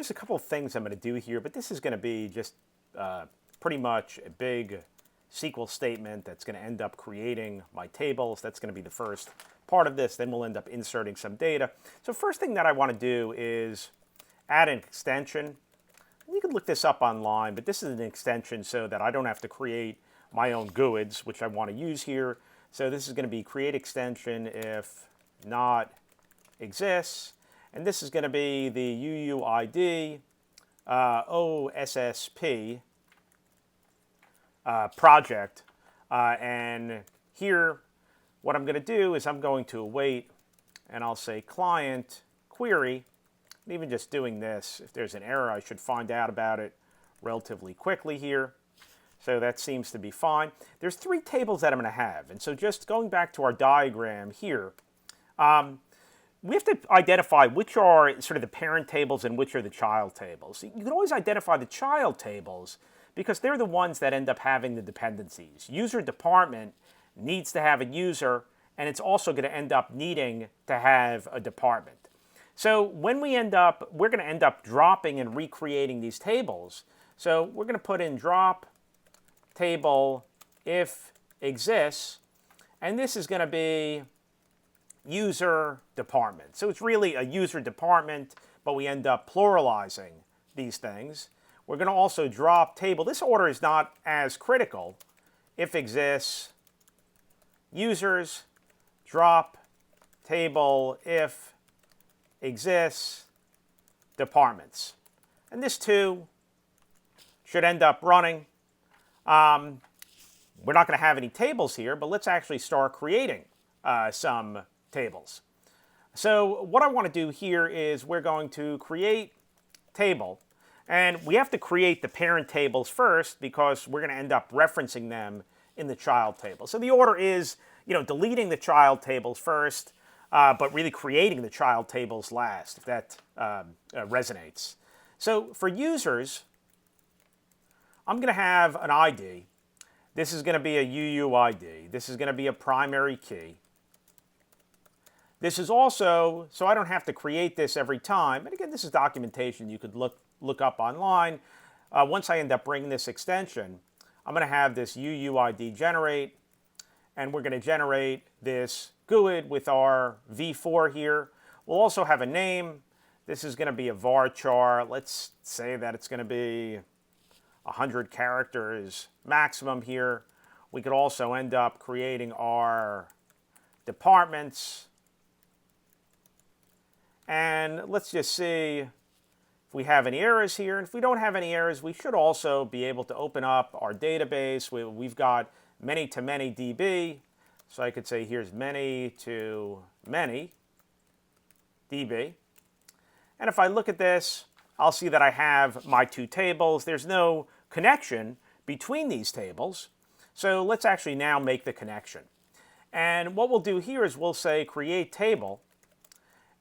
there's a couple of things I'm going to do here, but this is going to be just pretty much a big SQL statement that's going to end up creating my tables. That's going to be the first part of this. Then we'll end up inserting some data. So first thing that I want to do is add an extension. You can look this up online, but this is an extension so that I don't have to create my own GUIDs, which I want to use here. So this is going to be create extension if not exists. And this is going to be the UUID OSSP project. And here, what I'm going to do is I'm going to await, and I'll say client query. And even just doing this, if there's an error, I should find out about it relatively quickly here. So that seems to be fine. There's three tables that I'm going to have. And so just going back to our diagram here, we have to identify which are sort of the parent tables and which are the child tables. You can always identify the child tables because they're the ones that end up having the dependencies. User department needs to have a user, and it's also going to end up needing to have a department. So when we're going to end up dropping and recreating these tables. So we're going to put in drop table if exists, and this is going to be user department. So it's really a user department, but we end up pluralizing these things. We're going to also drop table. This order is not as critical. If exists, users, drop table if exists, departments. And this too should end up running. We're not going to have any tables here, but let's actually start creating some tables. So what I want to do here is we're going to create table, and we have to create the parent tables first because we're going to end up referencing them in the child table. So the order is, deleting the child tables first, but really creating the child tables last, if that resonates. So for users, I'm going to have an ID. This is going to be a UUID. This is going to be a primary key. This is also, so I don't have to create this every time. And again, this is documentation you could look up online. Once I end up bringing this extension, I'm going to have this UUID generate, and we're going to generate this GUID with our v4 here. We'll also have a name. This is going to be a varchar. Let's say that it's going to be 100 characters maximum here. We could also end up creating our departments. And let's just see if we have any errors here. And if we don't have any errors, we should also be able to open up our database. We've got many-to-many DB. So I could say here's many-to-many DB. And if I look at this, I'll see that I have my two tables. There's no connection between these tables. So let's actually now make the connection. And what we'll do here is we'll say create table.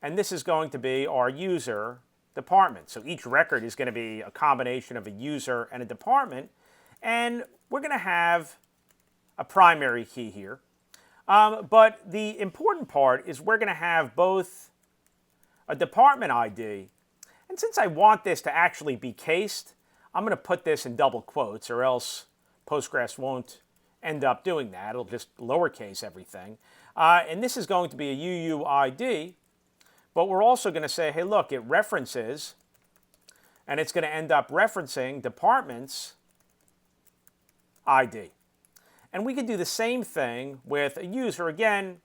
And this is going to be our user department. So each record is going to be a combination of a user and a department. And we're going to have a primary key here. But the important part is we're going to have both a department ID. And since I want this to actually be cased, I'm going to put this in double quotes, or else Postgres won't end up doing that. It'll just lowercase everything. And this is going to be a UUID. But we're also going to say, hey, look, it references, and it's going to end up referencing departments ID. And we could do the same thing with a user. Again,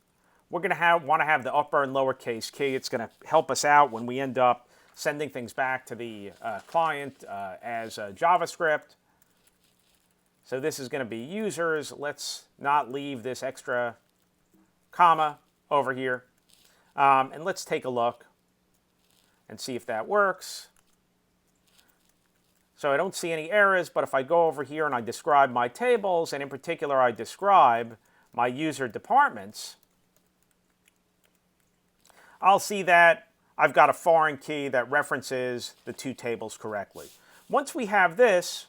we're going to want to have the upper and lowercase key. It's going to help us out when we end up sending things back to the client as JavaScript. So this is going to be users. Let's not leave this extra comma over here. And let's take a look and see if that works. So I don't see any errors, but if I go over here and I describe my tables, and in particular I describe my user departments, I'll see that I've got a foreign key that references the two tables correctly. Once we have this,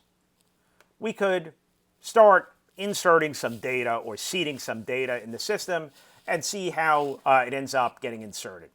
we could start inserting some data or seeding some data in the system and see how it ends up getting inserted.